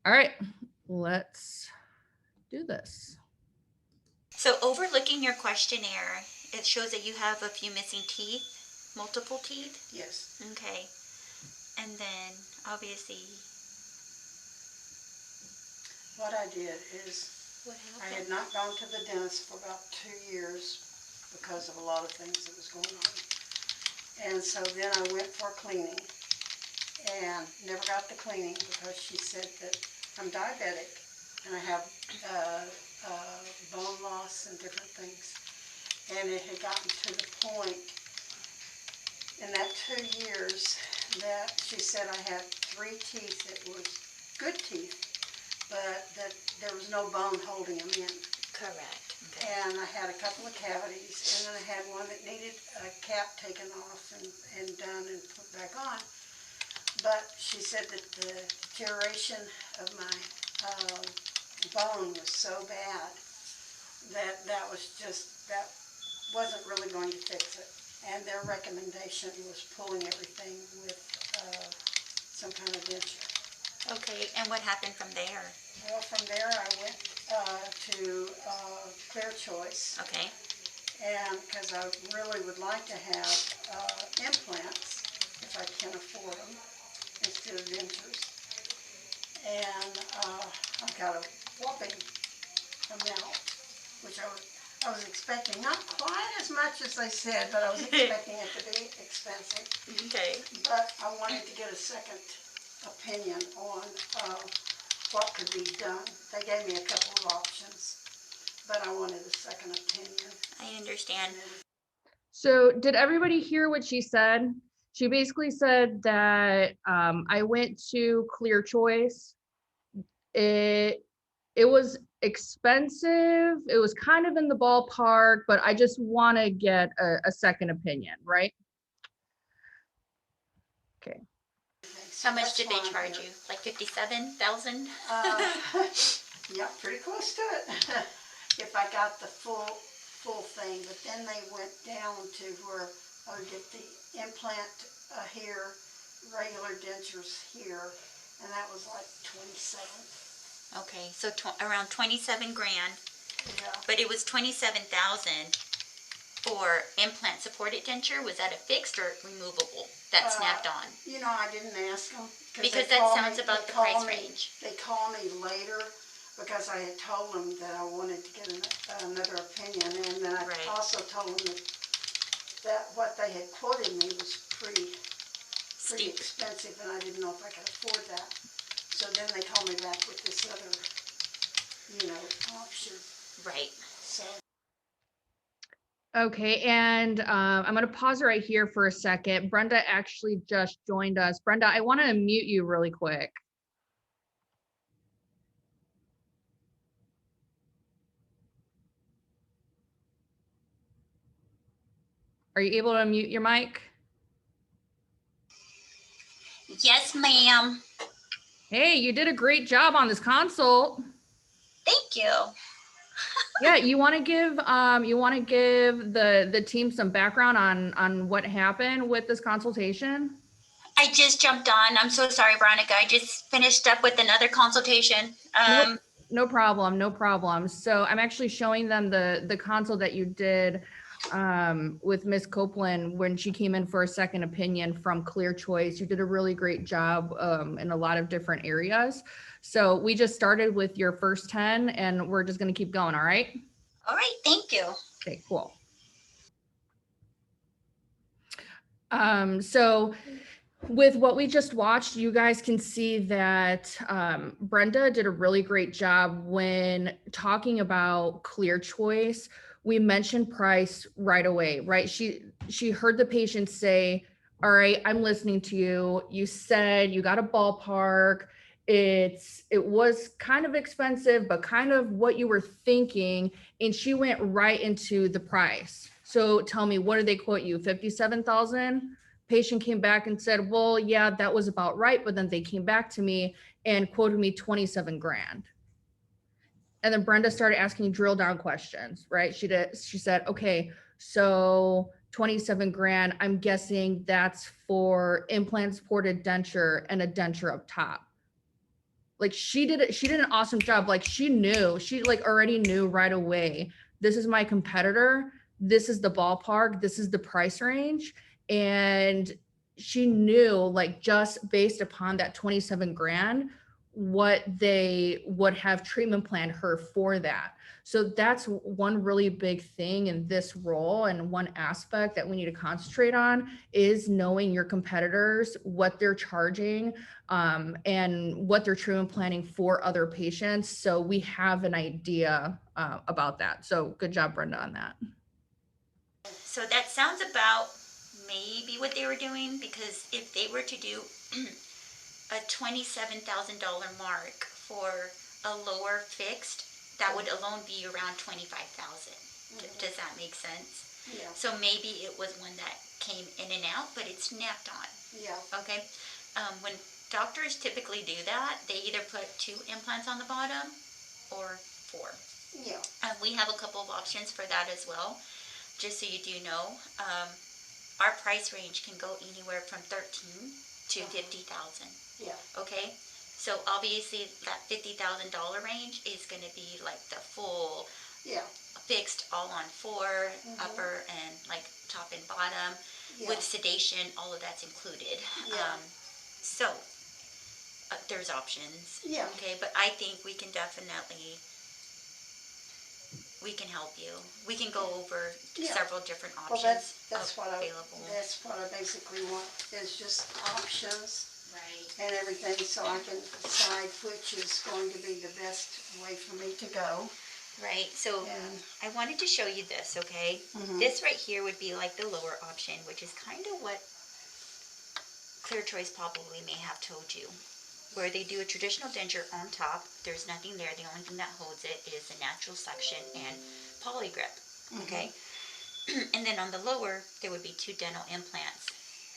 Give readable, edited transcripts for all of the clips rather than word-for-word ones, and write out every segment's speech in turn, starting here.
All right, let's do this. So overlooking your questionnaire, it shows that you have a few missing teeth, multiple teeth. Yes. Okay. And then obviously, What I did is what I happened? had not gone to the dentist for about 2 years because of a lot of things that was going on. And so then I went for a cleaning and never got the cleaning because she said that I'm diabetic and I have bone loss and different things. And it had gotten to the point in that 2 years that she said I had 3 teeth that was good teeth, but that there was no bone holding them in. Correct. Okay. And I had a couple of cavities, and then I had one that needed a cap taken off and done and put back on. But she said that the deterioration of my bone was so bad that that wasn't really going to fix it. And their recommendation was pulling everything with some kind of denture. Okay. And what happened from there? Well, from there I went to Clear Choice. Okay. And because I really would like to have implants, if I can afford them, instead of dentures. And I've got a whopping amount, which I was expecting, not quite as much as they said, but I was expecting it to be expensive. Okay. But I wanted to get a second opinion on what could be done. They gave me a couple of options, but I wanted a second opinion. I understand. So did everybody hear what she said? She basically said that I went to Clear Choice. It was expensive. It was kind of in the ballpark, but I just want to get a second opinion, right? Okay. How much did they charge you? Like 57,000? Yeah, pretty close to it. If I got the full thing, but then they went down to where I would get the implant here, regular dentures here, and that was like 27. Okay, so around 27 grand, Yeah. but it was 27,000 for implant supported denture. Was that a fixed or removable that snapped on? You know, I didn't ask them. Because that sounds about the price range. They called me later because I had told them that I wanted to get another opinion, and then I also told them that what they had quoted me was pretty expensive, and I didn't know if I could afford that. So then they called me back with this other, option. Right. So. Okay, and I'm going to pause right here for a second. Brenda actually just joined us. Brenda, I want to unmute you really quick. Are you able to unmute your mic? Yes, ma'am. Hey, you did a great job on this consult. Thank you. Yeah, you want to give the team some background on what happened with this consultation? I just jumped on. I'm so sorry, Veronica. I just finished up with another consultation. Nope, no problem, no problem. So I'm actually showing them the consult that you did with Miss Copeland when she came in for a second opinion from Clear Choice. You did a really great job in a lot of different areas. So we just started with your first 10 and we're just going to keep going. All right. All right. Thank you. Okay, cool. So with what we just watched, you guys can see that Brenda did a really great job when talking about Clear Choice. We mentioned price right away, right? She heard the patient say, all right, I'm listening to you. You said you got a ballpark. It was kind of expensive, but kind of what you were thinking. And she went right into the price. So tell me, what did they quote you? 57,000? Patient came back and said, well, yeah, that was about right. But then they came back to me and quoted me 27 grand. And then Brenda started asking drill down questions, right? She said, okay, so 27 grand, I'm guessing that's for implant supported denture and a denture up top. Like she did it, she did an awesome job. Like she knew, she like already knew right away, this is my competitor, this is the ballpark, this is the price range. And she knew, like, just based upon that 27 grand, what they would have treatment planned her for that. So that's one really big thing in this role, and one aspect that we need to concentrate on is knowing your competitors, what they're charging, and what they're treatment planning for other patients. So we have an idea about that. So good job, Brenda, on that. So that sounds about maybe what they were doing, because if they were to do a $27,000 mark for a lower fixed, that would alone be around 25,000. Does that make sense? Yeah. So maybe it was one that came in and out, but it's snapped on. Yeah. Okay. When doctors typically do that, they either put 2 implants on the bottom or 4. Yeah. And we have a couple of options for that as well. Just so you do know, our price range can go anywhere from 13 to 50,000. Yeah. Okay, so obviously that $50,000 range is going to be like the full Yeah. fixed, all on 4, upper and like top and bottom, Yeah. with sedation. All of that's included. Yeah. So there's options. Yeah. Okay, but I think we can definitely, we can help you. We can go over Yeah. several different Well, options that's what available. that's what I basically want, is just options Right. and everything, so I can decide which is going to be the best way for me to go. Right. So And I wanted to show you this, okay? This right here would be like the lower option, which is kind of what Clear Choice probably may have told you, where they do a traditional denture on top. There's nothing there. The only thing that holds it is the natural suction and polygrip, okay? And then on the lower, there would be 2 dental implants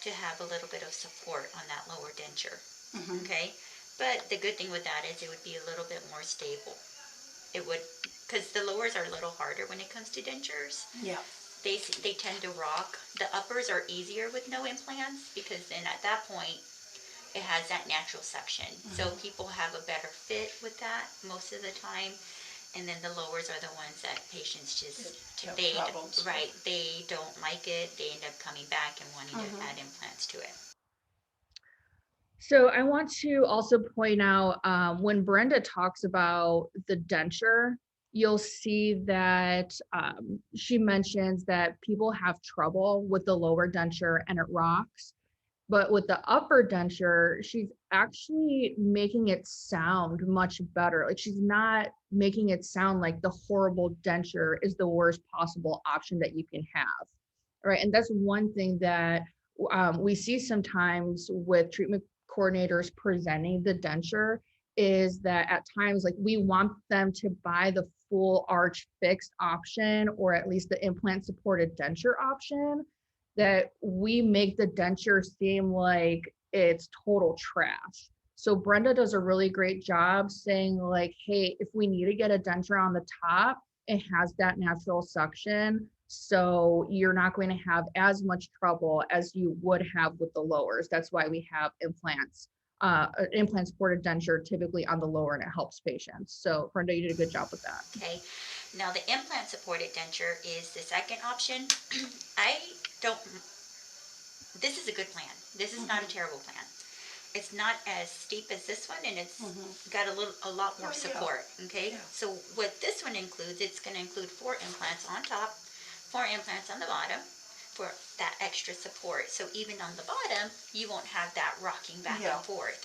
to have a little bit of support on that lower denture, okay? But the good thing with that is it would be a little bit more stable. It would, because the lowers are a little harder when it comes to dentures. yeah. They tend to rock. The uppers are easier with no implants, because then at that point it has that natural suction. So people have a better fit with that most of the time. And then the lowers are the ones that patients just, Have they, problems with. right, they don't like it. They end up coming back and wanting to add implants to it. So I want to also point out, when Brenda talks about the denture, you'll see that she mentions that people have trouble with the lower denture and it rocks. But with the upper denture, she's actually making it sound much better. Like, she's not making it sound like the horrible denture is the worst possible option that you can have. Right. And that's one thing that we see sometimes with treatment coordinators presenting the denture, is that at times, like, we want them to buy the full arch fixed option, or at least the implant supported denture option, that we make the denture seem like it's total trash. So Brenda does a really great job saying, like, hey, if we need to get a denture on the top, it has that natural suction. So you're not going to have as much trouble as you would have with the lowers. That's why we have implants, implant supported denture typically on the lower, and it helps patients. So Brenda, you did a good job with that. Okay. Now the implant supported denture is the second option. I don't, this is a good plan. This is not a terrible plan. It's not as steep as this one, and it's got a lot more support. Okay. Yeah. So what this one includes, it's going to include 4 implants on top, 4 implants on the bottom for that extra support. So even on the bottom, you won't have that rocking back and forth.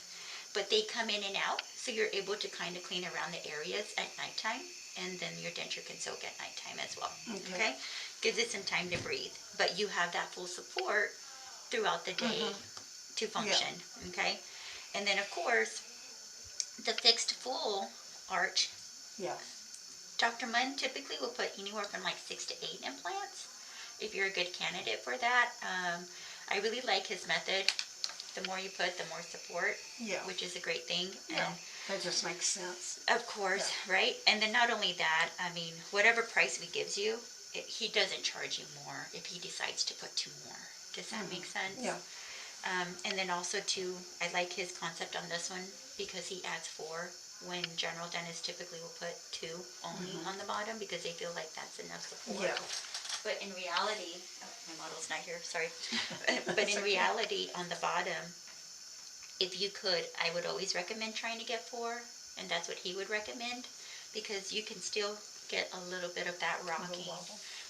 But they come in and out, so you're able to kind of clean around the areas at nighttime, and then your denture can soak at nighttime as well. Okay. Gives it some time to breathe, but you have that full support throughout the day to function. Okay. And then of course the fixed full arch, Yeah. Dr. Munn typically will put anywhere from like 6 to 8 implants if you're a good candidate for that. I really like his method. The more you put, the more support, which is a great thing. Yeah. And That just makes sense. of course, right? And then not only that, I mean, whatever price we gives you, he doesn't charge you more if he decides to put 2 more. Does that make sense? Yeah. And then also too, I like his concept on this one because he adds 4 when general dentists typically will put 2 only on the bottom because they feel like that's enough support. Yeah. But in reality, oh, my model's not here, sorry. But in reality, on the bottom, if you could, I would always recommend trying to get 4, and that's what he would recommend because you can still get a little bit of that rocking.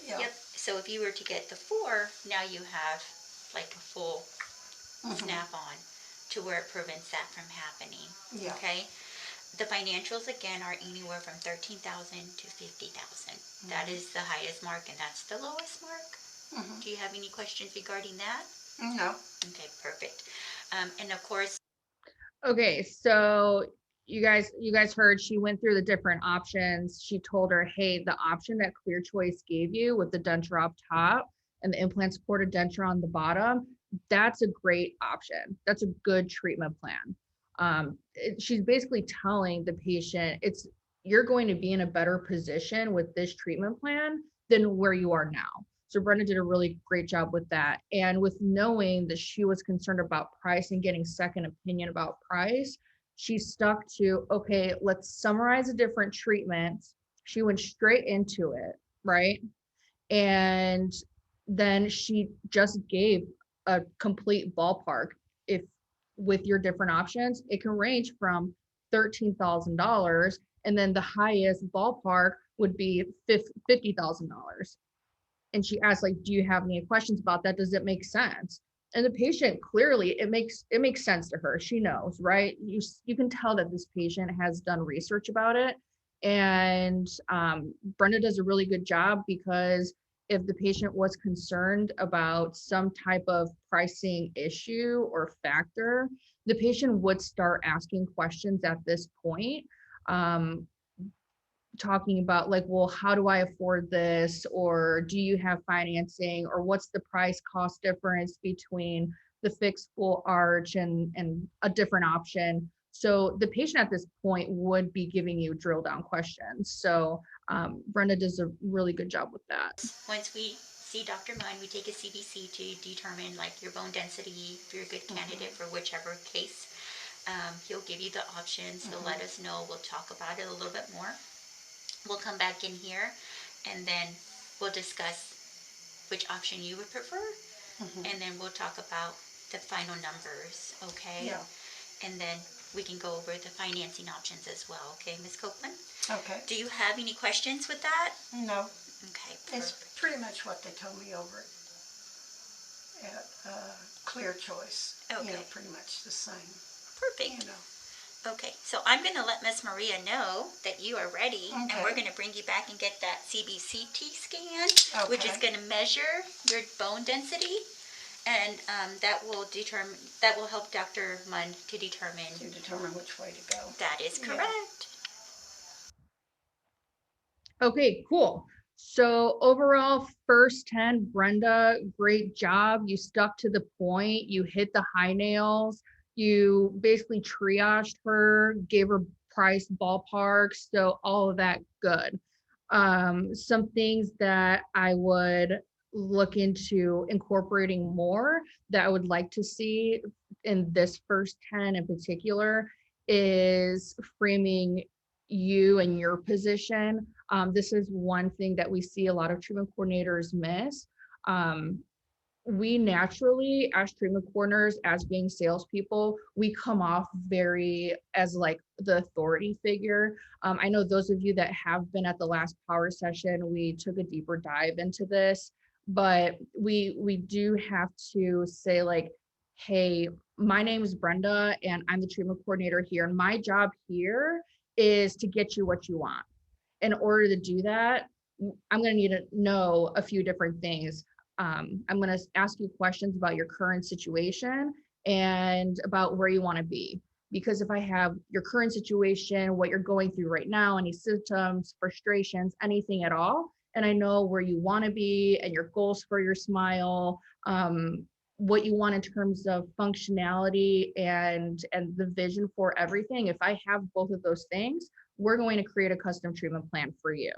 Yeah. Yep. So if you were to get the 4, now you have like a full snap on to where it prevents that from happening. Yeah. Okay. The financials again are anywhere from 13,000 to 50,000. That is the highest mark, and that's the lowest mark. Do you have any questions regarding that? No. Okay, perfect. And of course, Okay, so you guys heard she went through the different options. She told her, hey, the option that Clear Choice gave you with the denture up top and the implant supported denture on the bottom, that's a great option. That's a good treatment plan. She's basically telling the patient you're going to be in a better position with this treatment plan than where you are now. So Brenda did a really great job with that. And with knowing that she was concerned about price and getting second opinion about price, she stuck to, okay, let's summarize the different treatments. She went straight into it, right? And then she just gave a complete ballpark. If with your different options, it can range from $13,000, and then the highest ballpark would be $50,000. And she asked, like, do you have any questions about that? Does it make sense? And the patient, clearly it makes sense to her. She knows, right? You can tell that this patient has done research about it. And Brenda does a really good job because if the patient was concerned about some type of pricing issue or factor, the patient would start asking questions at this point. Um, Talking about, like, well, how do I afford this, or do you have financing, or what's the price cost difference between the fixed full arch and a different option. So the patient at this point would be giving you drill down questions. So Brenda does a really good job with that. once we see Dr. Munn, we take a CBC to determine like your bone density, if you're a good candidate for whichever case. He'll give you the options. He'll let us know. We'll talk about it a little bit more. We'll come back in here and then we'll discuss which option you would prefer. And then we'll talk about the final numbers, okay? Yeah. And then we can go over the financing options as well, okay, Ms. Copeland? Okay. Do you have any questions with that? No. Okay, It's perfect. pretty much what they told me over at Clear Choice. You Okay. know, pretty much the same. Perfect. You know. Okay, so I'm going to let Miss Maria know that you are ready, and Okay. we're going to bring you back and get that CBCT scan, which is Okay. going to measure your bone density, and that will help Dr. Munn to determine To determine which way to go. that is Yeah. correct. Okay, cool. So overall, first 10, Brenda, great job. You stuck to the point. You hit the high nails. You basically triaged her, gave her price ballpark. So all of that good. Some things that I would look into incorporating more that I would like to see in this first 10 in particular is framing you and your position. This is one thing that we see a lot of treatment coordinators miss. Um, we naturally, as treatment coordinators, as being salespeople, we come off very as like the authority figure. I know those of you that have been at the last power session, we took a deeper dive into this, but we do have to say, like, hey, my name is Brenda and I'm the treatment coordinator here, and my job here is to get you what you want. In order to do that, I'm going to need to know a few different things. I'm going to ask you questions about your current situation and about where you want to be. Because if I have your current situation, what you're going through right now, any symptoms, frustrations, anything at all, and I know where you want to be and your goals for your smile, what you want in terms of functionality and the vision for everything. If I have both of those things, we're going to create a custom treatment plan for you.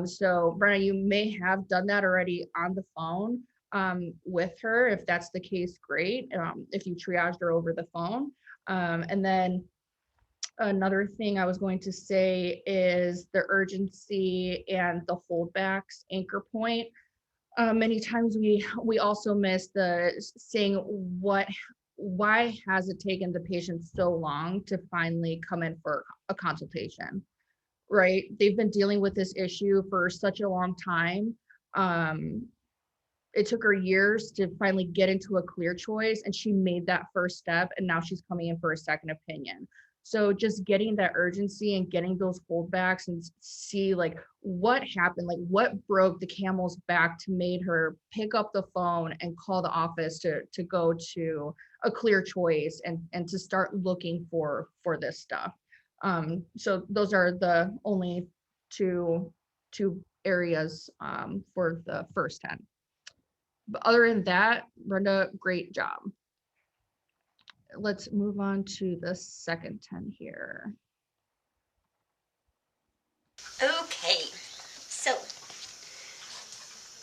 So Brenna, you may have done that already on the phone. with her. If that's the case, great. If you triaged her over the phone. And then another thing I was going to say is the urgency and the holdbacks anchor point. Many times we also miss the saying why has it taken the patient so long to finally come in for a consultation, right? They've been dealing with this issue for such a long time. um, it took her years to finally get into a clear choice, and she made that first step, and now she's coming in for a second opinion. So just getting that urgency and getting those holdbacks and see like what happened, like what broke the camel's back to made her pick up the phone and call the office to go to a clear choice and to start looking for this stuff. So those are the only two areas for the first 10. But other than that, Brenda, great job. Let's move on to the second 10 here. Okay, so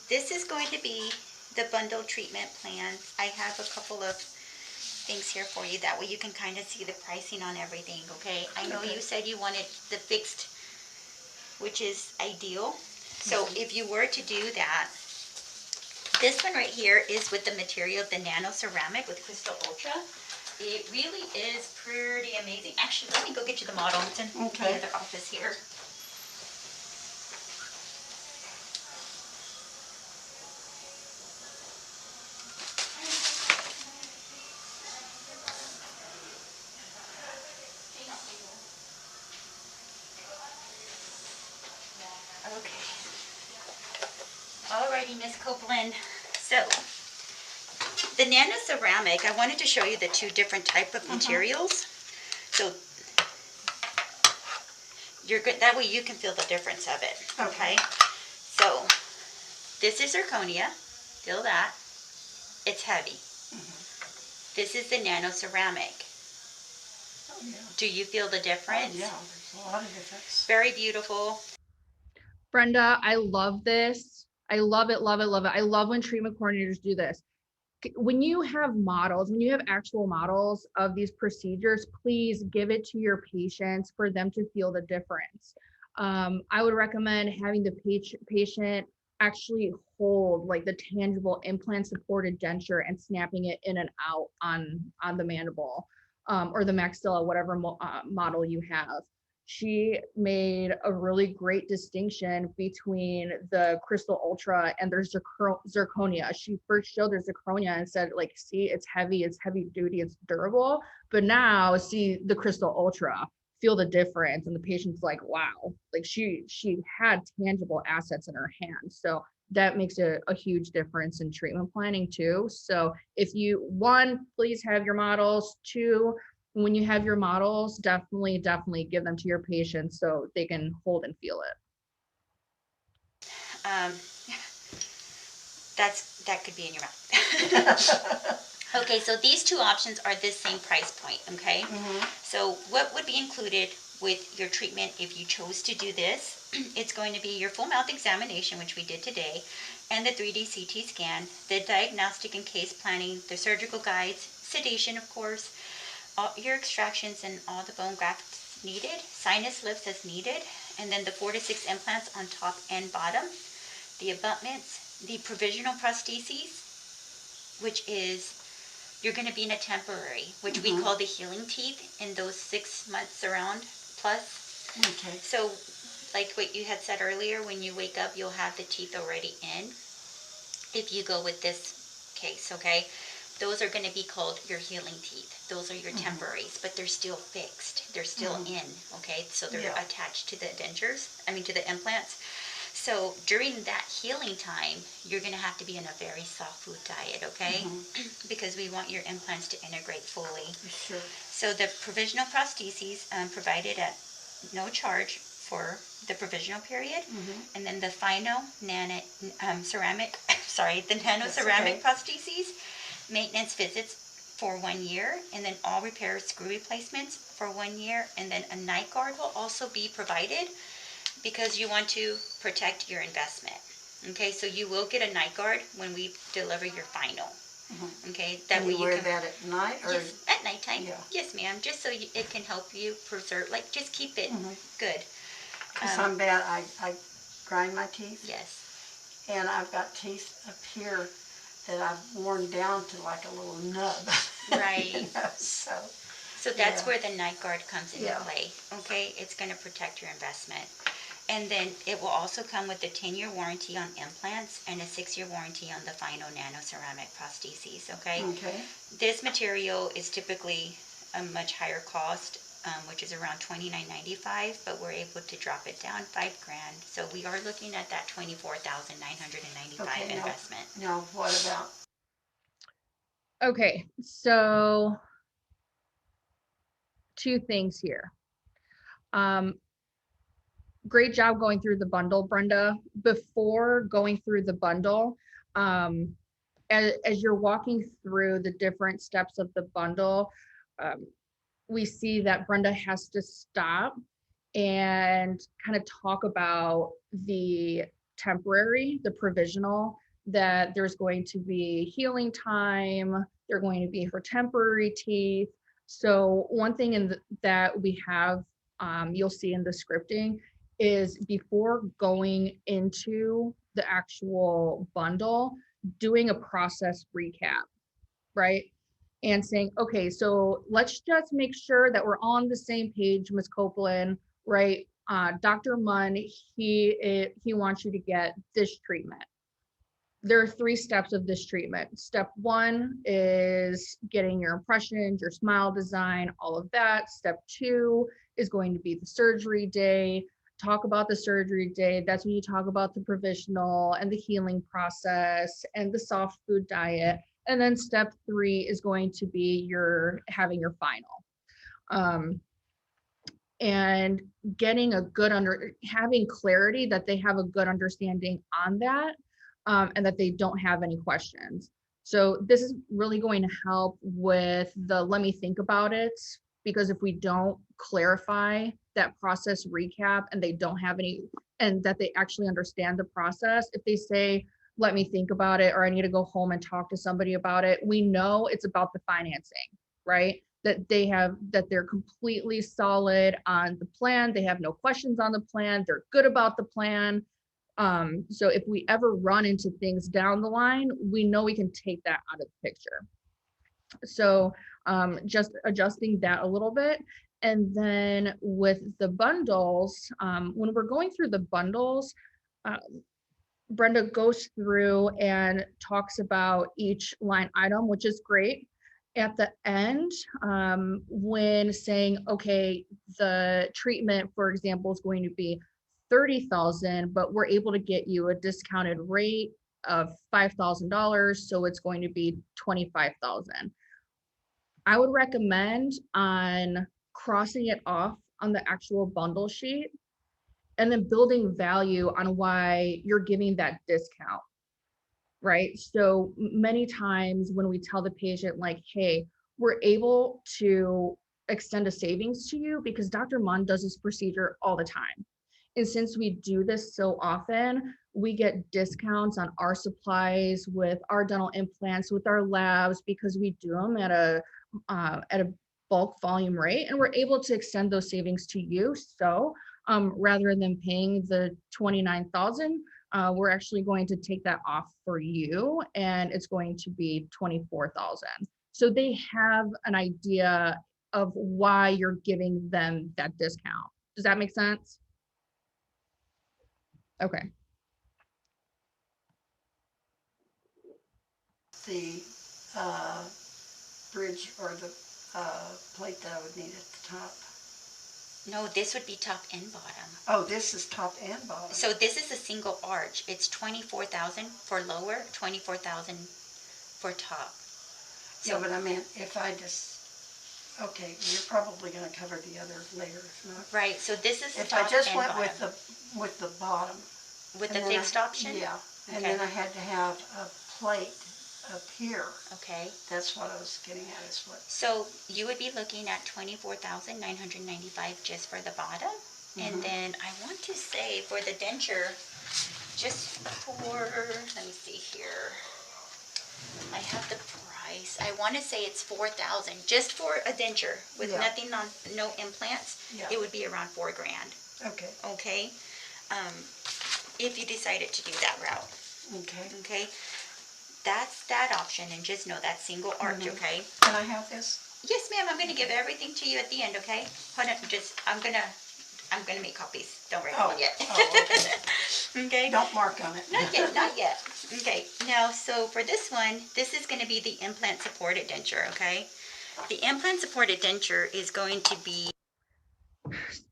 this is going to be the bundle treatment plan. I have a couple of things here for you. That way you can kind of see the pricing on everything, okay? I know you said you wanted the fixed, which is ideal. So if you were to do that, this one right here is with the material, the nano ceramic with Crystal Ultra. It really is pretty amazing. Actually, let me go get you the model. It's in the other office here. Okay. Alrighty, Miss Copeland. So, the nano ceramic, I wanted to show you the two different type of materials. So, you're good. That way you can feel the difference of it. Okay. So, this is zirconia. Feel that. It's heavy. This is the nano ceramic. Do you feel the difference? Yeah, there's a lot of difference. Very beautiful. Brenda, I love this. I love it, love it, love it. I love when treatment coordinators do this. When you have models, when you have actual models of these procedures, please give it to your patients for them to feel the difference. I would recommend having the patient actually hold like the tangible implant supported denture and snapping it in and out on the mandible, or the maxilla, whatever model you have. She made a really great distinction between the Crystal Ultra and their zirconia. She first showed their zirconia and said, like, see, it's heavy duty, it's durable. But now see the Crystal Ultra, feel the difference. And the patient's like, wow, like she had tangible assets in her hands. So that makes a huge difference in treatment planning too. So if you, one, please have your models. Two, when you have your models, definitely give them to your patients so they can hold and feel it. That could be in your mouth. Okay, so these two options are the same price point, okay? So what would be included with your treatment if you chose to do this? It's going to be your full mouth examination, which we did today, and the 3D CT scan, the diagnostic and case planning, the surgical guides, sedation, of course, all your extractions and all the bone grafts needed, sinus lifts as needed, and then the 4 to 6 implants on top and bottom, the abutments, the provisional prostheses, which is you're going to be in a temporary, which we call the healing teeth in those 6 months around plus. Okay. So like what you had said earlier, when you wake up, you'll have the teeth already in if you go with this case, okay? Those are going to be called your healing teeth. Those are your temporaries, but they're still fixed. They're still in, okay? So they're attached to the dentures, to the implants. So during that healing time, you're going to have to be in a very soft food diet, okay? Because we want your implants to integrate fully. Sure. So the provisional prostheses provided at no charge for the provisional period, and then the final ceramic, the nano ceramic prostheses, maintenance visits for 1 year, and then all repair screw replacements for 1 year, and then a night guard will also be provided because you want to protect your investment. Okay, so you will get a night guard when we deliver your final. Okay, that And way you you wear can. that at night, or? Yes, at nighttime. Yeah. Yes, ma'am. Just so it can help you preserve, like, just keep it good. Because I'm bad, I grind my teeth, Yes. and I've got teeth up here that I've worn down to like a little nub. Right. You know, so. So that's Yeah. where the night guard comes into Yeah. play. Okay, it's going to protect your investment. And then it will also come with a 10-year warranty on implants and a 6-year warranty on the final nanoceramic prostheses, okay? Okay. This material is typically a much higher cost, which is around $29.95, but we're able to drop it down $5,000. So we are looking at that $24,995 Okay, investment. now what about? Okay, so two things here. Great job going through the Brenda. Before going through the bundle, as you're walking through the different steps of the bundle, we see that Brenda has to stop and kind of talk about the temporary, the provisional, that there's going to be healing time, they're going to be her temporary teeth. So one thing that we have, you'll see in the scripting, is before going into the actual bundle, doing a process recap, right? And saying, okay, so let's just make sure that we're on the same page, Ms. Copeland, right? Dr. Munn, he wants you to get this treatment. There are 3 steps of this treatment. Step 1 is getting your impressions, your smile design, all of that. Step 2 is going to be the surgery day. Talk about the surgery day. That's when you talk about the provisional and the healing process and the soft food diet. And then step 3 is going to be having your final. And getting having clarity that they have a good understanding on that, and that they don't have any questions. So this is really going to help with the let me think about it, because if we don't clarify that process recap and they don't have any, and that they actually understand the process, if they say, let me think about it, or I need to go home and talk to somebody about it, we know it's about the financing, right? That they're completely solid on the plan. They have no questions on the plan. They're good about the plan. So if we ever run into things down the line, we know we can take that out of the picture. So just adjusting that a little bit. And then with the bundles, when we're going through the bundles, Brenda goes through and talks about each line item, which is great. At the end, when saying, okay, the treatment, for example, is going to be 30,000, but we're able to get you a discounted rate of $5,000, so it's going to be 25,000. I would recommend on crossing it off on the actual bundle sheet and then building value on why you're giving that discount, right? So many times when we tell the patient, like, hey, we're able to extend a savings to you because Dr. Munn does this procedure all the time. And since we do this so often, we get discounts on our supplies with our dental implants, with our labs, because we do them at a bulk volume rate, and we're able to extend those savings to you. So rather than paying the 29,000, we're actually going to take that off for you, and it's going to be 24,000. So they have an idea of why you're giving them that discount. Does that make sense? Okay. The bridge or the plate that I would need at the top. No, this would be top and bottom. Oh, this is top and bottom. So this is a single arch. It's 24,000 for lower, 24,000 for top. So, yeah, but I mean, if I just, okay, you're probably going to cover the other layers, not right. So this is if top I just and went bottom. with the bottom, with the fixed option. Yeah, and okay. then I had to have a plate up here. Okay. That's what I was getting at. Is what. So you would be looking at 24,995 just for the bottom, and then I want to say for the denture, just for, let me see here. I have the price. I want to say it's 4,000 just for a denture with Yeah. nothing on, no implants. Yeah. It would be around $4,000. Okay. Okay. If you decided to do that route. Okay. Okay. That's that option, and just know that single arch. Okay. Can I have this? Yes, ma'am. I'm going to give everything to you at the end. Okay. Hold on. I'm gonna make copies. Don't write them Oh. yet. Oh, okay. Okay. Don't mark on it. Not yet, not yet. Okay, now, so for this one, this is gonna be the implant supported denture, okay? The implant supported denture is going to be,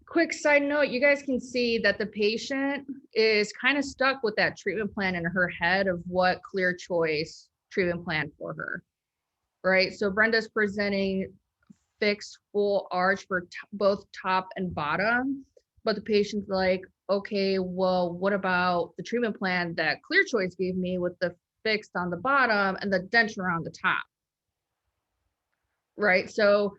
Quick side note, you guys can see that the patient is kind of stuck with that treatment plan in her head of what clear choice treatment plan for her, right? So Brenda's presenting fixed full arch for both top and bottom, but the patient's like, okay, well, what about the treatment plan that Clear Choice gave me with the fixed on the bottom and the denture on the top, right? So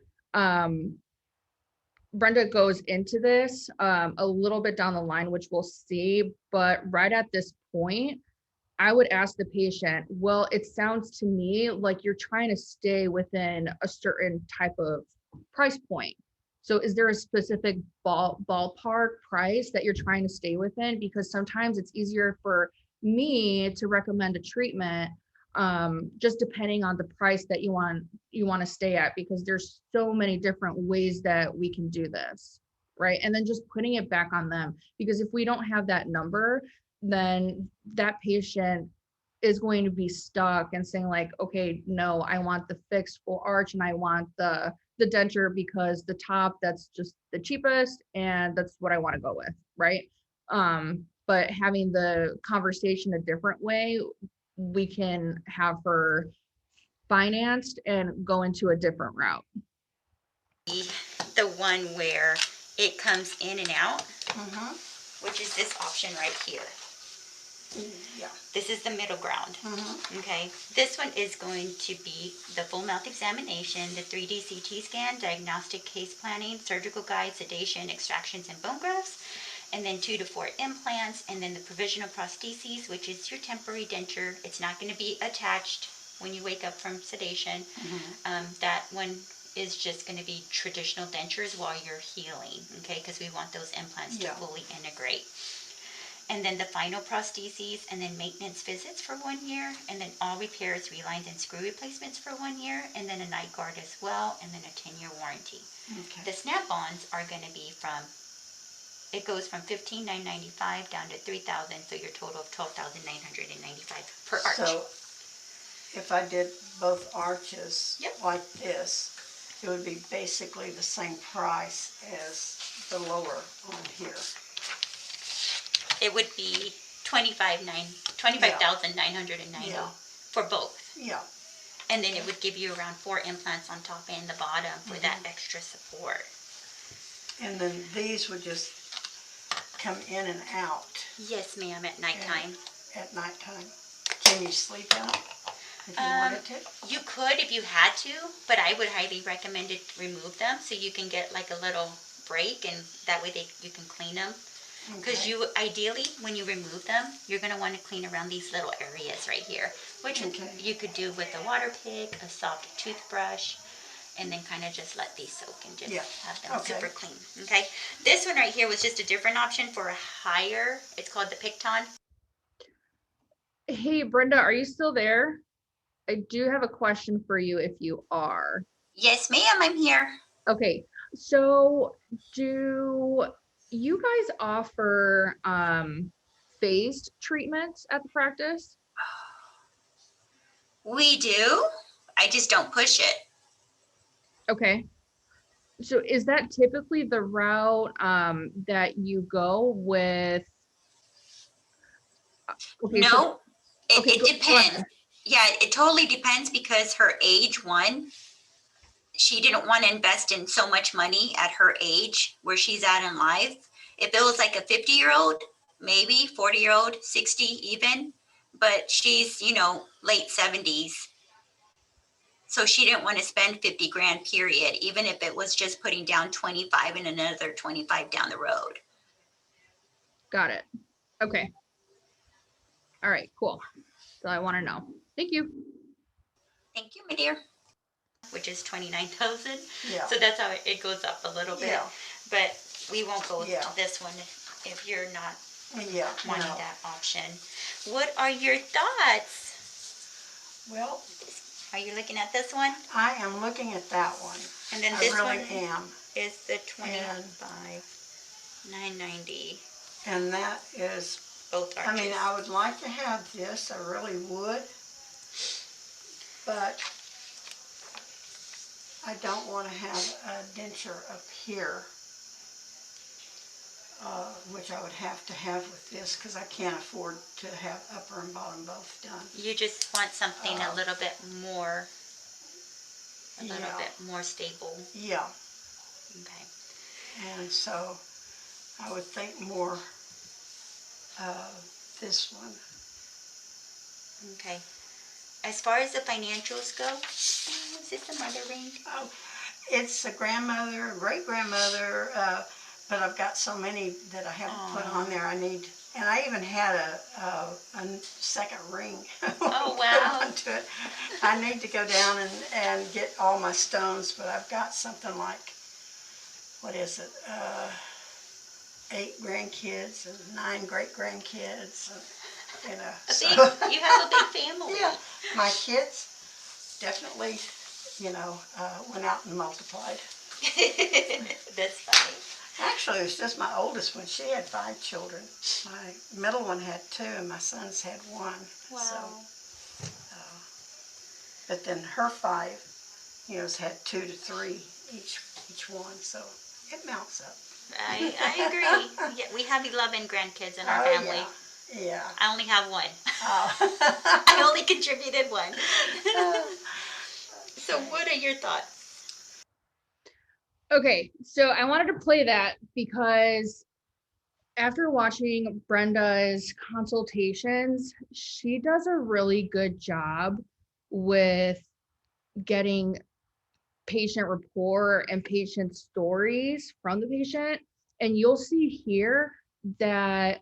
Brenda goes into this a little bit down the line, which we'll see, but right at this point, I would ask the patient, well, it sounds to me like you're trying to stay within a certain type of price point. So is there a specific ballpark price that you're trying to stay within? Because sometimes it's easier for me to recommend a treatment just depending on the price that you want to stay at, because there's so many different ways that we can do this, right? And then just putting it back on them, because if we don't have that number, then that patient is going to be stuck and saying like, okay, no, I want the fixed full arch and I want the denture because the top, that's just the cheapest and that's what I want to go with, right? But having the conversation a different way, we can have her financed and go into a different route. the one where it comes in and out, which is this option right here. Yeah. This is the middle ground. Okay. This one is going to be the full mouth examination, the 3D CT scan, diagnostic case planning, surgical guide, sedation, extractions, and bone grafts, and then 2 to 4 implants, and then the provisional prostheses, which is your temporary denture. It's not going to be attached when you wake up from sedation. That one is just going to be traditional dentures while you're healing, okay, because we want those implants to fully integrate. And then the final prostheses, and then maintenance visits for 1 year, and then all repairs, relines, and screw replacements for 1 year, and then a night guard as well, and then a 10-year warranty. Okay. The snap-ons are going to be from, it goes from $15,995 down to $3,000, so your total of $12,995 per arch. So if I did both arches like this, it would be basically the same price as the lower on here. It would be $25,990 for both. Yeah. And then it would give you around 4 implants on top and the bottom for that extra support. And then these would just come in and out. Yes, ma'am, at nighttime. At nighttime. Can you sleep in them if you wanted to? You could if you had to, but I would highly recommend it remove them so you can get like a little break, and that way you can clean them. Because you ideally, when you remove them, you're going to want to clean around these little areas right here, which you could do with a water pick, a soft toothbrush, and then kind of just let these soak and just have them super clean. Okay. This one right here was just a different option for a higher. It's called the Picton. Hey, Brenda, are you still there? I do have a question for you if you are. Yes, ma'am, I'm here. Okay, so do you guys offer phased treatments at the practice? We do. I just don't push it. Okay. So is that typically the route that you go with? Okay, No, okay, it depends. Yeah, it totally depends because her age, she didn't want to invest in so much money at her age where she's at in life. If it was like a 50-year-old, maybe 40-year-old, 60 even, but she's, late 70s. So she didn't want to spend 50 grand period, even if it was just putting down 25 and another 25 down the road. Got it. Okay. All right, cool. So I want to know. Thank you. Thank you, my dear. Which is 29,000. Yeah. So that's how it goes up a little bit. Yeah. But we won't go Yeah. to this one if you're not Yeah, wanting no. that option. What are your thoughts? Well, Are you looking at this one? I am looking at that one. And then I this really one am. is the 25,990. And that is, Both arches. I mean, I would like to have this, I really would. But I don't want to have a denture up here, which I would have to have with this because I can't afford to have upper and bottom both done. You just want something a little bit more, Yeah. stable. Yeah. Okay. And so I would think more this one. Okay. As far as the financials go, is this a mother ring? Oh, it's a grandmother, great grandmother, but I've got so many that I haven't put on there. I need, and I even had a second ring. Oh, wow. Put onto it. I need to go down and get all my stones, but I've got something like, what is it, 8 grandkids and 9 great grandkids, and, you know. You have a big family. Yeah, my kids definitely, you know, went out and multiplied. That's funny. Actually, it was just my oldest one. She had 5 children. My middle one had 2, and my sons had 1. Wow. So, but then her 5, you know, has had 2 to 3 each one. So it mounts up. I agree. Yeah, we have 11 grandkids in our family. Yeah. Yeah. I only have 1. Oh. I only contributed 1. So what are your thoughts? Okay, so I wanted to play that because after watching Brenda's consultations, she does a really good job with getting patient rapport and patient stories from the patient. And you'll see here that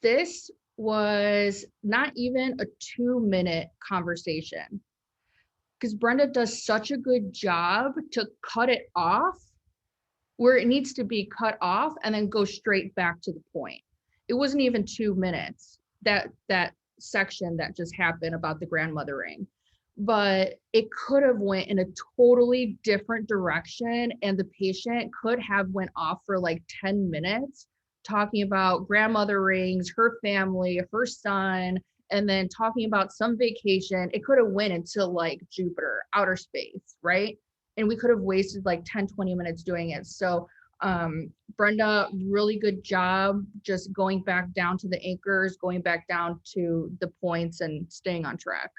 this was not even a 2-minute conversation because Brenda does such a good job to cut it off where it needs to be cut off and then go straight back to the point. It wasn't even 2 minutes, that section that just happened about the grandmothering, but it could have went in a totally different direction and the patient could have went off for like 10 minutes talking about grandmother rings, her family, her son, and then talking about some vacation. It could have went into like Jupiter, outer space, right? And we could have wasted like 10-20 minutes doing it. So Brenda, really good job just going back down to the anchors, going back down to the points and staying on track.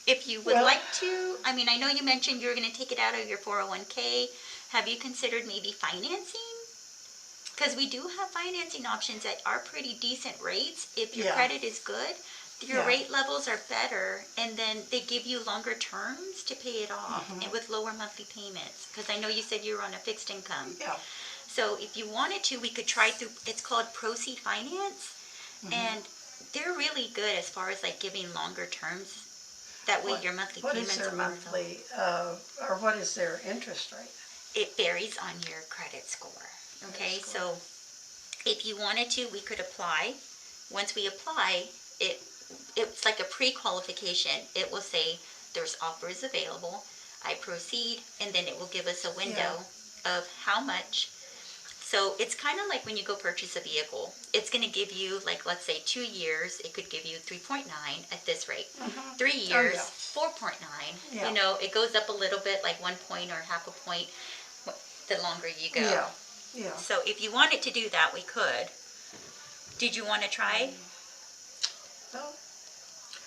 If you would like to, I mean, I know you mentioned you're going to take it out of your 401k. Have you considered maybe financing? Because we do have financing options that are pretty decent rates. If your credit is good, your rate levels are better, and then they give you longer terms to pay it off and with lower monthly payments. Because I know you said you were on a fixed income. Yeah. So if you wanted to, we could try through, it's called Proceed Finance, and they're really good as far as like giving longer terms. That way your monthly payments are What is their monthly, or what is their interest rate? It varies on your credit score. Okay, so if you wanted to, we could apply. Once we apply, it's like a pre-qualification. It will say there's offers available. I proceed, and then it will give us a window of how much. So it's kind of like when you go purchase a vehicle. It's going to give you, like, let's say 2 years, it could give you 3.9 at this rate. 3 years, 4.9. You know, it goes up a little bit, like 1 point or half a point the longer you go. Yeah. So if you wanted to do that, we could. Did you want to try? Well,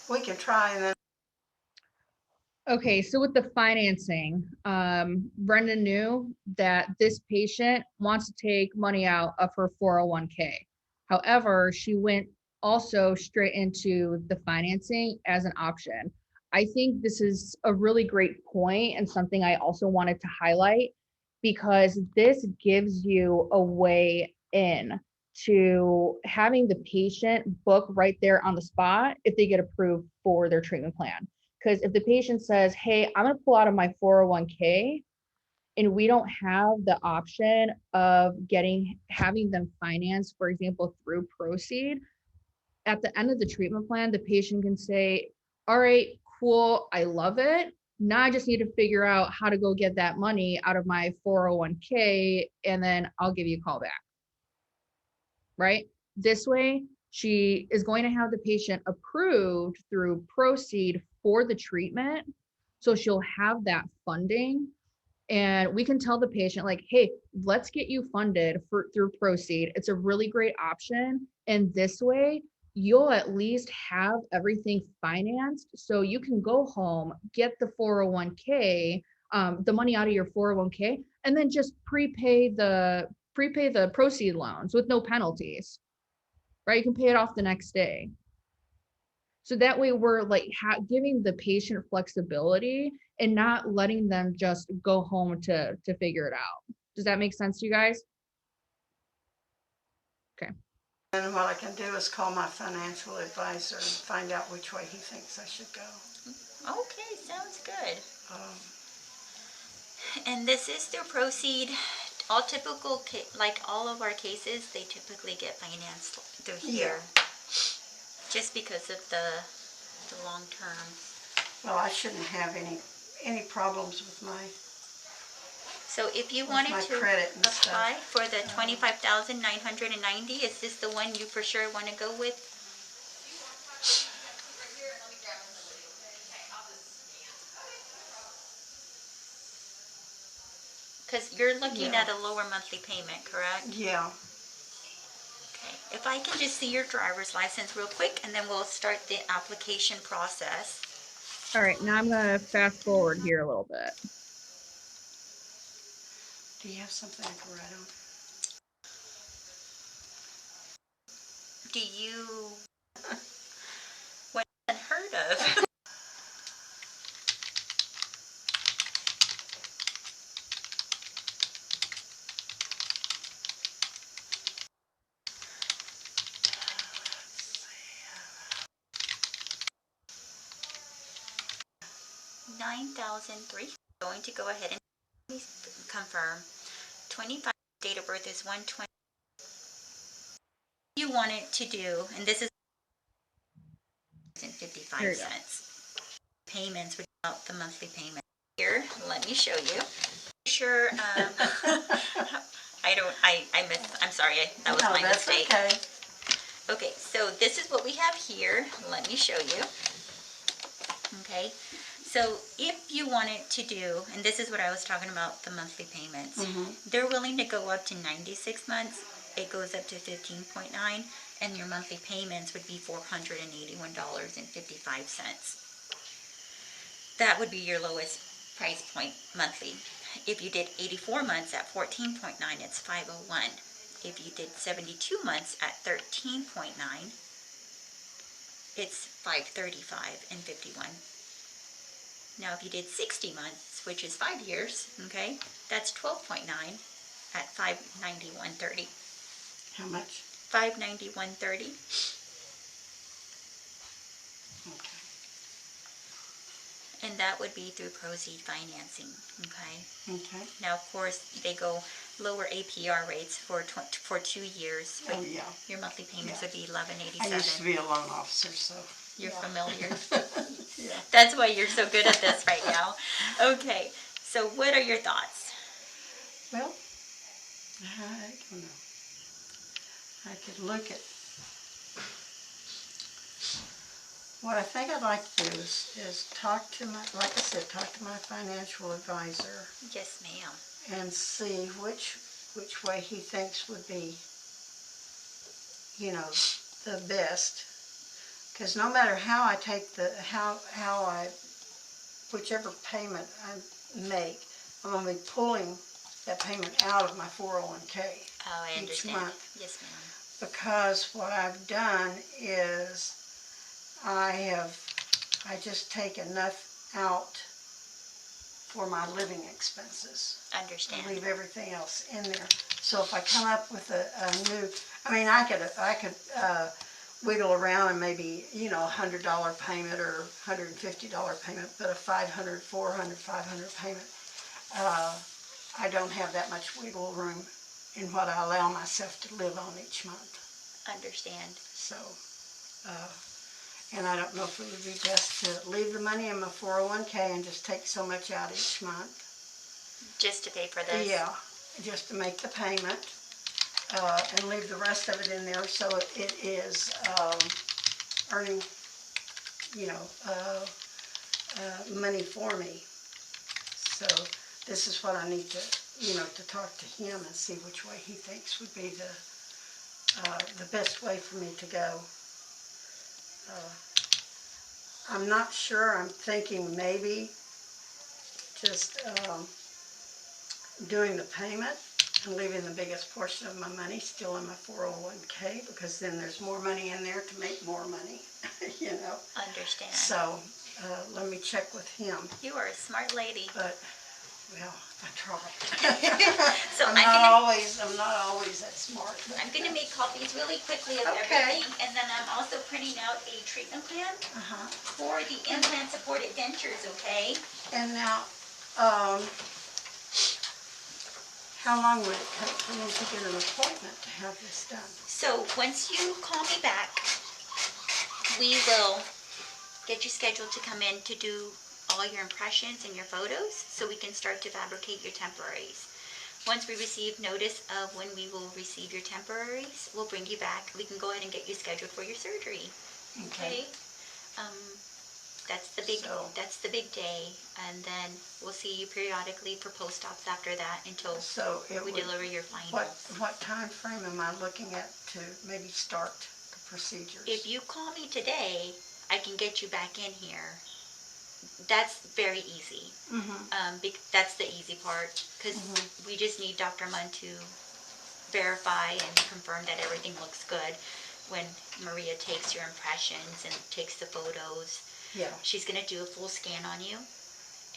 we can try and then. Okay, so with the financing, Brenda knew that this patient wants to take money out of her 401k. However, she went also straight into the financing as an option. I think this is a really great point and something I also wanted to highlight because this gives you a way in. to having the patient book right there on the spot if they get approved for their treatment plan. Because if the patient says, hey, I'm going to pull out of my 401k, and we don't have the option of having them financed, for example, through Proceed, at the end of the treatment plan, the patient can say, all right, cool, I love it. Now I just need to figure out how to go get that money out of my 401k, and then I'll give you a call back. Right? This way, she is going to have the patient approved through Proceed for the treatment. So she'll have that funding, and we can tell the patient, like, hey, let's get you funded through Proceed. It's a really great option. And this way, you'll at least have everything financed so you can go home, get the 401k, the money out of your 401k, and then just prepay the Proceed loans with no penalties, right? You can pay it off the next day. So that way we're like giving the patient flexibility and not letting them just go home to figure it out. Does that make sense to you guys? Okay. And what I can do is call my financial advisor and find out which way he thinks I should go. Okay, sounds good. Um, And this is through Proceed. All typical, like all of our cases, they typically get financed through here. Just because of the long term. well, I shouldn't have any problems with my So if you wanted to credit and apply stuff. for the 25,990, is this the one you for sure want to go with? Because you're looking at a lower monthly payment, correct? Yeah. Okay. If I can just see your driver's license real quick, and then we'll start the application process. All right, now I'm gonna fast forward here a little bit. Do you have something I can write on? Do you what unheard of? $9,003. Going to go ahead and confirm. 25 date of birth is 120. You want it to do, and this is Here 55 you go. cents. Payments without the monthly payment. Here, let me show you. Sure. I'm sorry. That was my mistake. Okay. Okay, so this is what we have here. Let me show you. Okay, so if you wanted to do, and this is what I was talking about, the monthly payments, they're willing to go up to 96 months. It goes up to 15.9, and your monthly payments would be $481.55. That would be your lowest price point monthly. If you did 84 months at 14.9, it's 501. If you did 72 months at 13.9, it's 535.51. Now, if you did 60 months, which is 5 years, okay, that's 12.9 at 591.30. How much? 591.30. Okay. And that would be through Proceed financing, okay? Okay. Now, of course, they go lower APR rates for 2 years. Oh, yeah. Your monthly payments would be I $11.87. used to be a loan officer, so. You're familiar. Yeah. That's why you're so good at this right now. Okay, so what are your thoughts? Well, I don't know. I could look at. What I think I'd like to do is talk to my, like I said, talk to my financial advisor Yes, ma'am. and see which way he thinks would be, you know, the best. Because no matter how I take whichever payment I make, I'm going to be pulling that payment out of my 401k Oh, I each understand. month. Yes, ma'am. Because what I've done is I just take enough out for my living expenses. Understand. Leave everything else in there. So if I come up with a new, I mean, I could wiggle around and maybe, you know, $100 payment or $150 payment, but a $500, $400, $500 payment, I don't have that much wiggle room in what I allow myself to live on each month. Understand. So, and I don't know if it would be best to leave the money in my 401k and just take so much out each month. Just to pay for this? Yeah, just to make the payment, and leave the rest of it in there so it is earning, you know, money for me. So this is what I need to, you know, to talk to him and see which way he thinks would be the best way for me to go. I'm not sure. I'm thinking maybe just doing the payment and leaving the biggest portion of my money still in my 401k, because then there's more money in there to make more money, you know. Understand. So let me check with him. You are a smart lady. But, well, I try. So I'm not always that smart. I'm going to make copies really quickly of Okay. everything, and then I'm also printing out a treatment plan for the implant supported dentures, okay? And now, how long would it take for me to get an appointment to have this done? So once you call me back, we will get you scheduled to come in to do all your impressions and your photos so we can start to fabricate your temporaries. Once we receive notice of when we will receive your temporaries, we'll bring you back. We can go ahead and get you scheduled for your surgery. Okay? That's the big day, and then we'll see you periodically for post-ops after that until we deliver your finals. What time frame am I looking at to maybe start the procedures? If you call me today, I can get you back in here. That's very easy. That's the easy part, because we just need Dr. Munn to verify and confirm that everything looks good. When Maria takes your impressions and takes the photos, she's going to do a full scan on you,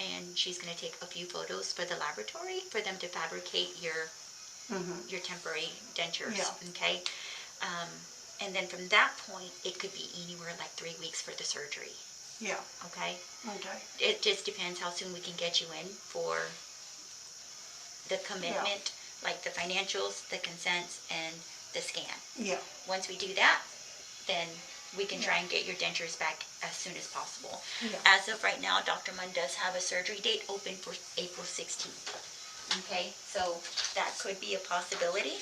and she's going to take a few photos for the laboratory for them to fabricate your temporary dentures. Okay, and then from that point, it could be anywhere like 3 weeks for the surgery. Okay. It just depends how soon we can get you in for the commitment, like the financials, the consents, and the scan. Once we do that, then we can try and get your dentures back as soon as possible. As of right now, Dr. Munn does have a surgery date open for April 16th. Okay, so that could be a possibility.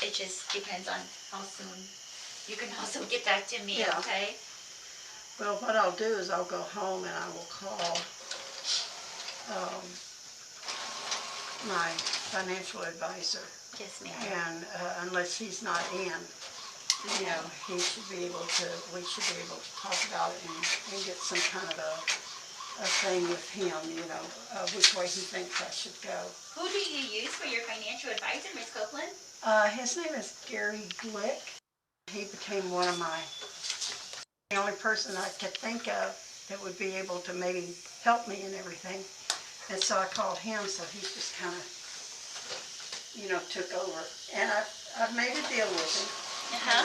It just depends on how soon you can also get back to me, okay? Well, what I'll do is I'll go home and I will call my financial advisor. Yes, ma'am. And unless he's not in, you know, we should be able to talk about it and get some kind of a thing with him, you know, which way he thinks I should go. Who do you use for your financial advisor, Ms. Copeland? His name is Gary Glick. He became the only person I could think of that would be able to maybe help me and everything. And so I called him, so he just kind of, you know, took over. And I've made a deal with him.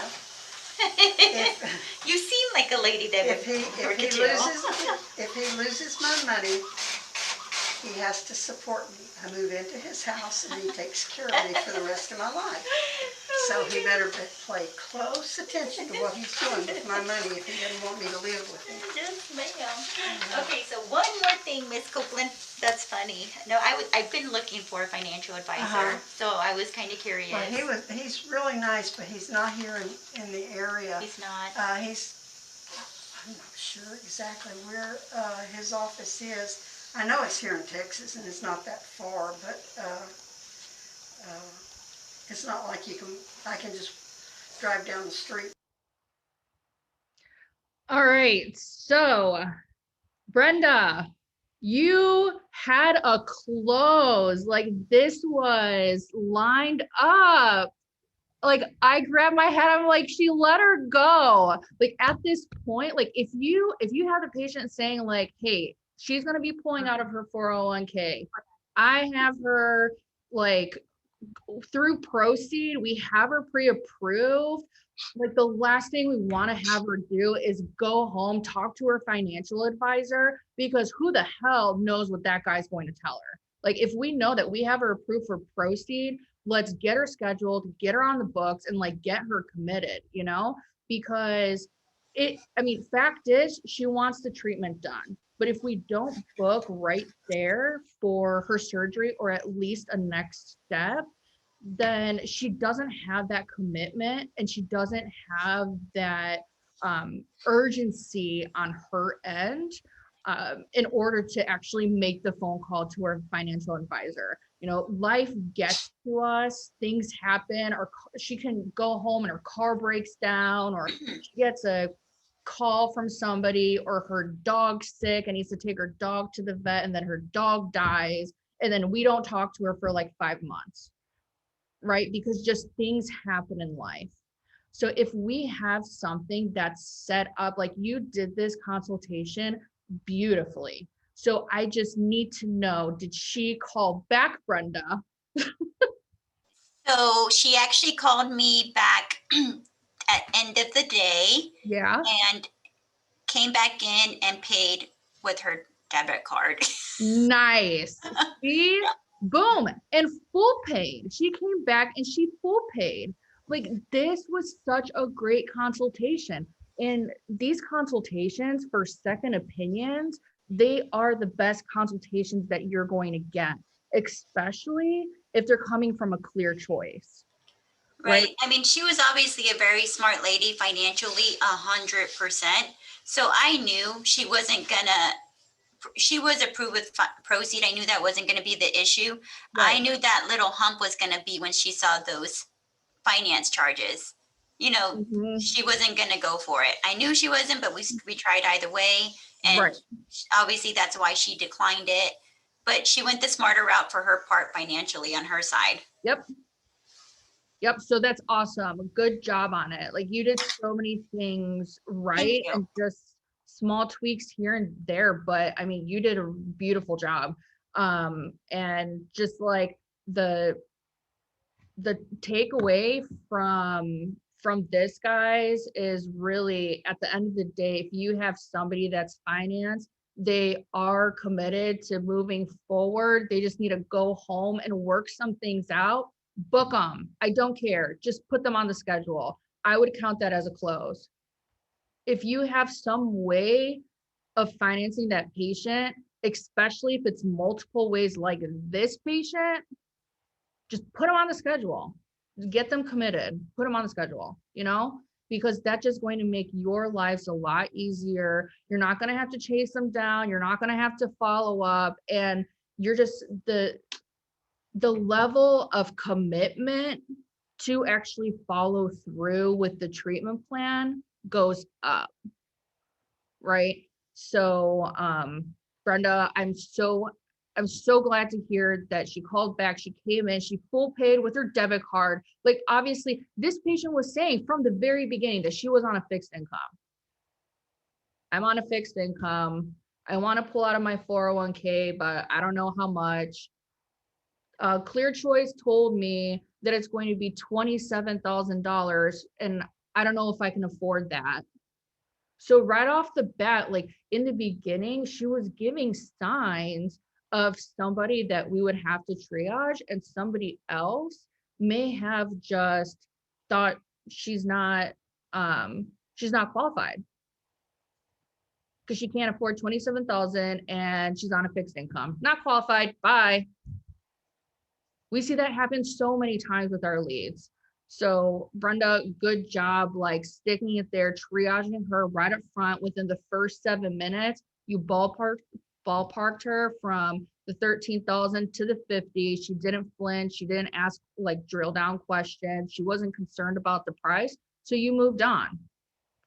You seem like a lady that would work a deal. If he loses my money, he has to support me. I move into his house and he takes care of me for the rest of my life. So he better pay close attention to what he's doing with my money if he doesn't want me to live with him. Yes, ma'am. Okay, so one more thing, Miss Copeland. That's funny. No, I've been looking for a financial advisor, so I was kind of curious. Well, he's really nice, but he's not here in the area. He's not? I'm not sure exactly where his office is. I know it's here in Texas, and it's not that far, but it's not like I can just drive down the street. All right, so Brenda, you had a close. Like, this was lined up. Like, I grabbed my head, I'm like, she let her go. Like, at this point, like, if you have the patient saying like, hey, she's going to be pulling out of her 401k. I have her like through Proceed, we have her pre-approved. Like the last thing we want to have her do is go home, talk to her financial advisor, because who the hell knows what that guy's going to tell her. Like if we know that we have her approved for Proceed, let's get her scheduled, get her on the books, and like get her committed, you know, because I mean, fact is she wants the treatment done. But if we don't book right there for her surgery or at least a next step, then she doesn't have that commitment and she doesn't have that urgency on her end in order to actually make the phone call to her financial advisor. You know, life gets to us, things happen, or she can go home and her car breaks down, or she gets a call from somebody, or her dog's sick and needs to take her dog to the vet, and then her dog dies, and then we don't talk to her for like 5 months, right? Because just things happen in life. So if we have something that's set up, like you did this consultation beautifully. So I just need to know, did she call back, Brenda? So she actually called me back at end of the day Yeah. and came back in and paid with her debit card. Nice. See? Boom. And full paid. She came back and she full paid. Like this was such a great consultation. And these consultations for second opinions, they are the best consultations that you're going to get, especially if they're coming from a clear choice. Right. Right. I mean, she was obviously a very smart lady financially, 100%. So I knew she wasn't gonna, she was approved with Proceed. I knew that wasn't gonna be the issue. I Right. knew that little hump was gonna be when she saw those finance charges. You know, Mhm. she wasn't gonna go for it. I knew she wasn't, but we tried either way. And Right. obviously that's why she declined it. But she went the smarter route for her part financially on her side. Yep. Yep. So that's awesome. Good job on it. Like you did so many things Thank right you. and just small tweaks here and there. But I mean, you did a beautiful job. And just like the takeaway from this, guys, is really at the end of the day, if you have somebody that's financed, they are committed to moving forward. They just need to go home and work some things out. Book them. I don't care. Just put them on the schedule. I would count that as a close. If you have some way of financing that patient, especially if it's multiple ways like this patient, just put them on the schedule. Get them committed. Put them on the schedule, you know, because that's just going to make your lives a lot easier. You're not going to have to chase them down. You're not going to have to follow up. And you're just the level of commitment to actually follow through with the treatment plan goes up, right? So Brenda, I'm so glad to hear that she called back. She came in, she full paid with her debit card. Like obviously this patient was saying from the very beginning that she was on a fixed income. I'm on a fixed income. I want to pull out of my 401k, but I don't know how much. Clear Choice told me that it's going to be $27,000, and I don't know if I can afford that. So right off the bat, like in the beginning, she was giving signs of somebody that we would have to triage, and somebody else may have just thought she's not qualified because she can't afford 27,000 and she's on a fixed income. Not qualified. Bye. We see that happen so many times with our leads. So Brenda, good job, like sticking it there, triaging her right up front within the first 7 minutes. You ballparked her from the 13,000 to the 50. She didn't flinch. She didn't ask like drill down questions. She wasn't concerned about the price. So you moved on.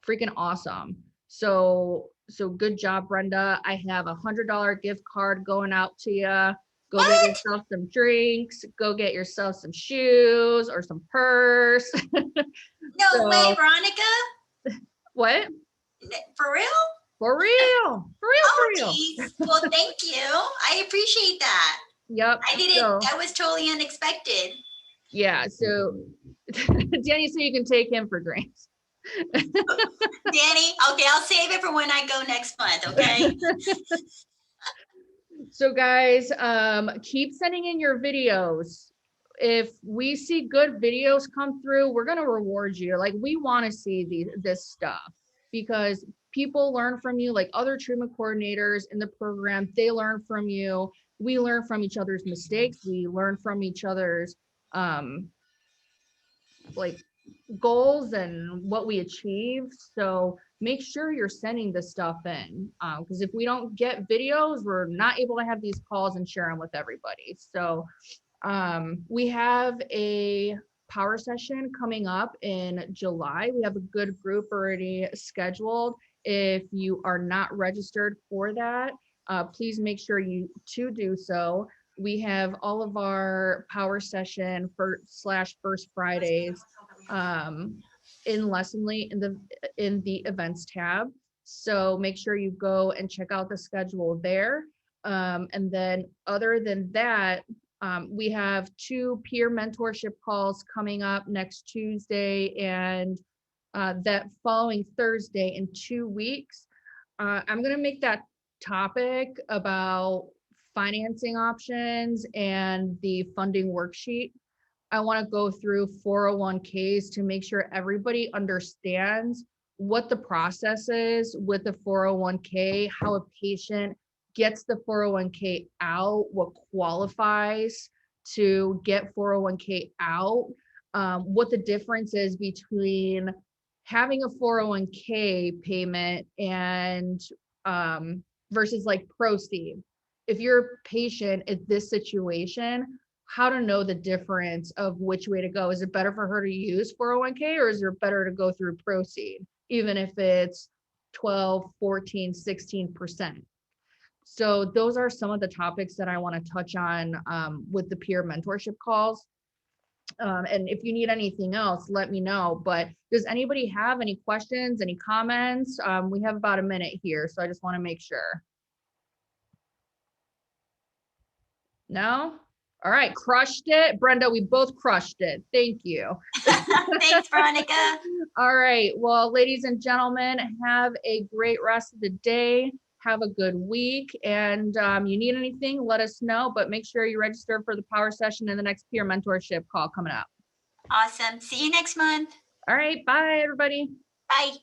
Freaking awesome. So good job, Brenda. I have $100 gift card going out to you. Go get What? yourself some drinks, go get yourself some shoes or some purse. No way, So Veronica? what? For real? For real, for real, Oh, for real. geez. Well, thank you. I appreciate that. Yep. So That was totally unexpected. yeah, so Danny, so you can take him for drinks. Danny, okay, I'll save it for when I go next month, okay? So guys, keep sending in your videos. If we see good videos come through, we're gonna reward you. Like we want to see this stuff because people learn from you, like other treatment coordinators in the program, they learn from you. We learn from each other's mistakes. We learn from each other's like goals and what we achieve. So make sure you're sending this stuff in because if we don't get videos, we're not able to have these calls and share them with everybody. So we have a power session coming up in July. We have a good group already scheduled. If you are not registered for that, please make sure you to do so. We have all of our power session for slash first Fridays in Lessonly in the events tab. So make sure you go and check out the schedule there. And then other than that, we have 2 peer mentorship calls coming up next Tuesday and that following Thursday in 2 weeks. I'm going to make that topic about financing options and the funding worksheet. I want to go through 401ks to make sure everybody understands what the process is with the 401k, how a patient gets the 401k out, what qualifies to get 401k out, what the difference is between having a 401k payment and versus like proceed. If you're a patient in this situation, how to know the difference of which way to go. Is it better for her to use 401k or is it better to go through proceed, even if it's 12, 14, 16%? So those are some of the topics that I want to touch on with the peer mentorship calls. And if you need anything else, let me know. But does anybody have any questions, any comments? We have about a minute here, so I just want to make sure. No? All right, crushed it. Brenda, we both crushed it. Thank you. Thanks, Veronica. All right, well, ladies and gentlemen, have a great rest of the day. Have a good week. And you need anything, let us know, but make sure you register for the power session and the next peer mentorship call coming up. Awesome. See you next month. All right, bye, everybody. Bye.